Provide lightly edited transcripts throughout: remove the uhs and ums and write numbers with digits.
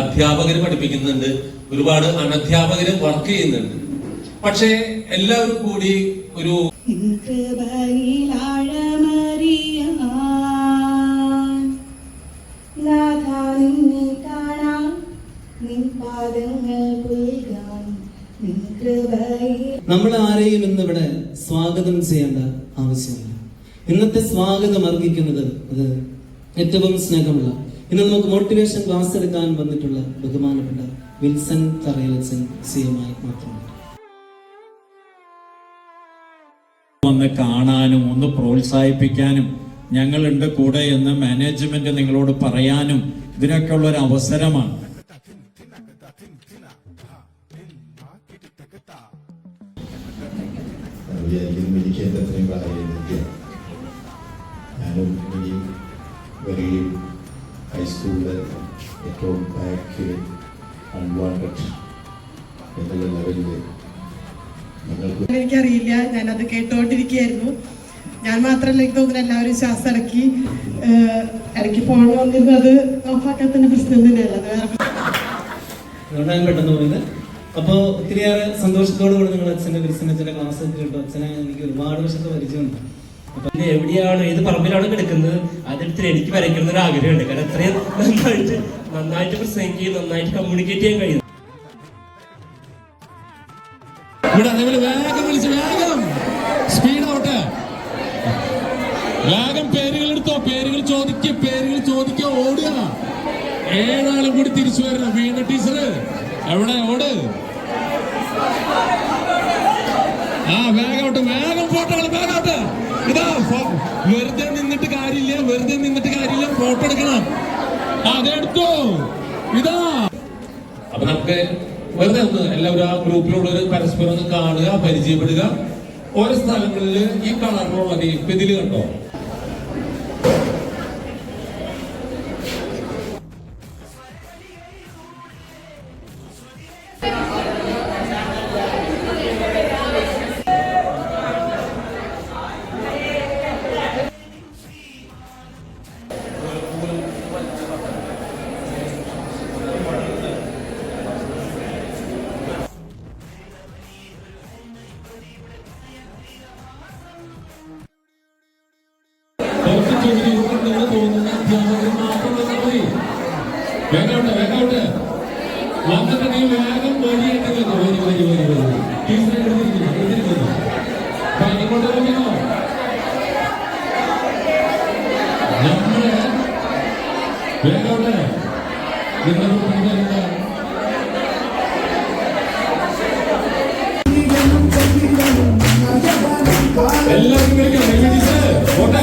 അധ്യാപകർ പഠിപ്പിക്കുന്നുണ്ട്, ഒരുപാട് അനധ്യാപകര് വർക്ക് ചെയ്യുന്നുണ്ട്. പക്ഷേ എല്ലാവരും കൂടി ഒരു നമ്മൾ ആരെയും ഇന്നിവിടെ സ്വാഗതം ചെയ്യേണ്ട ആവശ്യമില്ല. ഇന്നത്തെ സ്വാഗതം അർഹിക്കുന്നത് അത് ഏറ്റവും സ്നേഹമുള്ള, ഇന്ന് നമുക്ക് മോട്ടിവേഷൻ ക്ലാസ് എടുക്കാൻ വന്നിട്ടുള്ള ബഹുമാനപ്പെട്ട വിൽസൺ തറയിലച്ചൻ സിയുമായി മാത്രമാണ്. വന്ന് കാണാനും ഒന്ന് പ്രോത്സാഹിപ്പിക്കാനും ഞങ്ങളുണ്ട് കൂടെ എന്ന് മാനേജ്മെന്റ് നിങ്ങളോട് പറയാനും ഇതിനൊക്കെ ഉള്ള ഒരു അവസരമാണ്. വരികയും ഹൈസ്കൂളിൽ ഏറ്റവും ബാക്ക് അൺവാണ്ടഡ് എന്നുള്ള ലെവലിൽ എനിക്കറിയില്ല, ഞാനത് കേട്ടോണ്ടിരിക്കുകയായിരുന്നു. ഞാൻ മാത്രമല്ല, എനിക്ക് തോന്നുന്നു എല്ലാവരും ശ്വാസം ഇടയ്ക്ക് ഫോൺ വന്നിരുന്നത് ഓഫാക്കാത്തതിന്റെ പ്രശ്നം തന്നെയല്ല. അതുകൊണ്ടാണ് പെട്ടെന്ന് പോയത്. അപ്പോൾ ഒത്തിരിയേറെ സന്തോഷത്തോടു കൂടി നിങ്ങൾ അച്ഛൻ്റെ വിൽസനച്ഛൻ്റെ ക്ലാസ് കേട്ടു. അച്ഛനെ എനിക്ക് ഒരുപാട് വർഷത്തെ പരിചയമുണ്ട്. അപ്പൊ എവിടെയാണ്, ഏത് പറമ്പിലാണ് കിടക്കുന്നത് അതെടുത്ത് എനിക്ക് വരയ്ക്കുന്ന ഒരു ആഗ്രഹമുണ്ട്. കാരണം അത്രയും നന്നായിട്ട് പ്രസംഗിക്കുകയും നന്നായിട്ട് കമ്മ്യൂണിക്കേറ്റ് ചെയ്യാൻ കഴിയുന്നു. വേഗം വിളിച്ച് വേഗം സ്പീഡ് ഔട്ട്, വേഗം പേരുകൾ എടുത്തോ, പേരുകൾ ചോദിക്കുക, ഓടുക. 7 ആളും കൂടി തിരിച്ചു വരണം. വീണ ടീച്ചർ എവിടെ? ഓട്. വേഗം ഔട്ട്, വേഗം ഫോട്ടോകൾ, വേഗം ഔട്ട്. ഇതാ വെറുതെ നിന്നിട്ട് കാര്യമില്ല, ഫോട്ടോ എടുക്കണം. അതെടുത്തോ. ഇതാ അപ്പൊ നമുക്ക് വെറുതെ ഒന്ന് എല്ലാവരും ആ ഗ്രൂപ്പിലുള്ളവർ പരസ്പരം ഒന്ന് കാണുക, പരിചയപ്പെടുക. ഓരോ സ്ഥലങ്ങളിൽ ഈ കളറിലുള്ളത് ഇപ്പൊ ഇതില് കണ്ടോ, വന്നിട്ട് നീ വേഗം ഇങ്ങോട്ട് നോക്കിയോ. നമ്മള് വേഗോട്ടെ എല്ലാവരും ഓട്ടെ.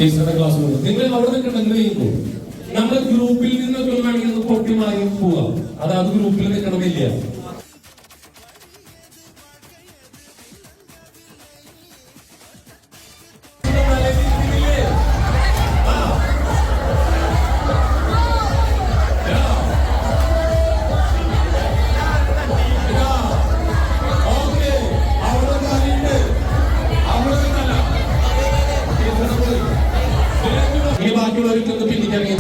ടീച്ചറുടെ ക്ലാസ് കൊടുക്കും. നിങ്ങൾ അവിടെ നിൽക്കണമെങ്കിൽ നീങ്ങും. നമ്മുടെ ഗ്രൂപ്പിൽ നിന്നൊക്കെ വേണമെങ്കിൽ ഒന്ന് പൊട്ടി മാറി പോവാം. അതാത് ഗ്രൂപ്പിൽ നിൽക്കണമെന്നില്ല. ഈ ബാക്കിയുള്ളവർക്കൊന്ന് പിന്നിറങ്ങി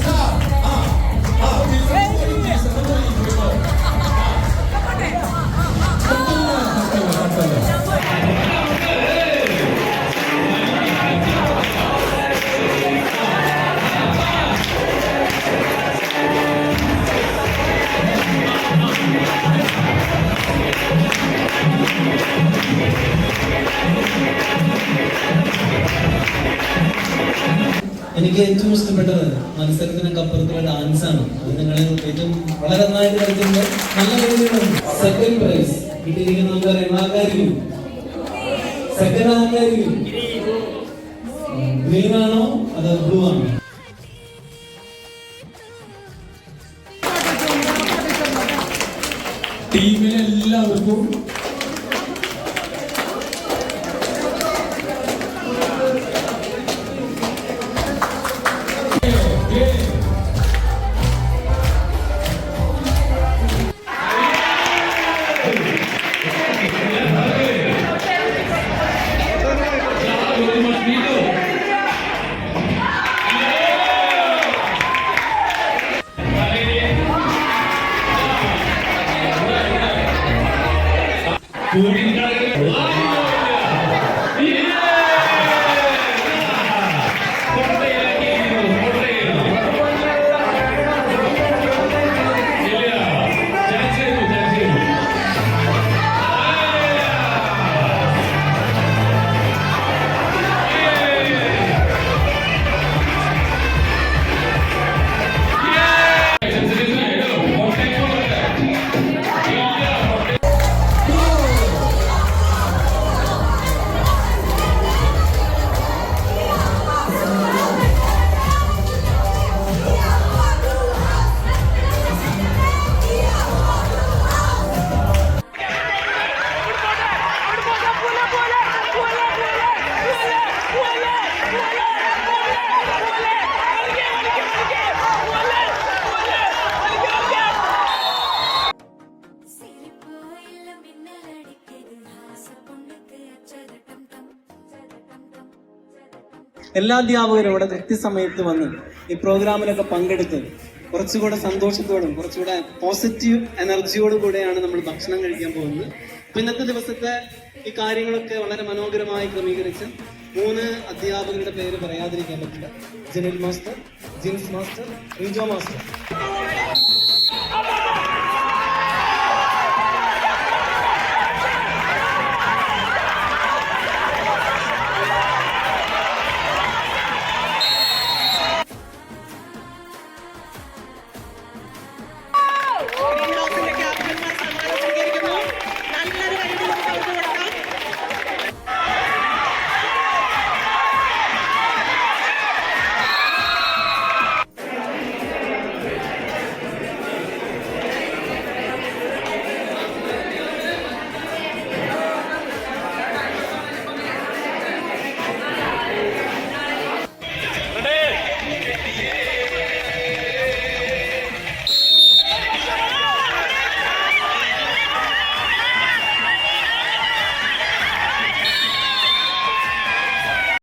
എനിക്ക് ഏറ്റവും ഇഷ്ടപ്പെട്ടത് മത്സരത്തിനൊക്കെ അപ്പുറത്തുള്ള ഡാൻസ് ആണ്. അത് നിങ്ങൾ ഏറ്റവും വളരെ നന്നായിട്ട് കളിച്ചിട്ടുണ്ട്. നല്ല രീതിയിലാണ്. സെക്കൻഡ് പ്രൈസ് കിട്ടിയിരിക്കുന്ന നമുക്കറിയാം ആൾക്കാരിക്കും. സെക്കൻഡ് ആൾക്കാരിക്കും ഗ്രീൻ ആണോ അതോ ബ്ലൂ ആണോ? ടീമിലെ എല്ലാവർക്കും എല്ലാ അധ്യാപകരും ഇവിടെ കൃത്യസമയത്ത് വന്ന് ഈ പ്രോഗ്രാമിലൊക്കെ പങ്കെടുത്ത് കുറച്ചുകൂടെ സന്തോഷത്തോടും കുറച്ചുകൂടെ പോസിറ്റീവ് എനർജിയോടും കൂടെയാണ് നമ്മൾ ഭക്ഷണം കഴിക്കാൻ പോകുന്നത്. അപ്പൊ ഇന്നത്തെ ദിവസത്തെ ഈ കാര്യങ്ങളൊക്കെ വളരെ മനോഹരമായി ക്രമീകരിച്ച് 3 അധ്യാപകരുടെ പേര് പറയാതിരിക്കാൻ പറ്റില്ല. Janeel master, Jins master, Rijo master.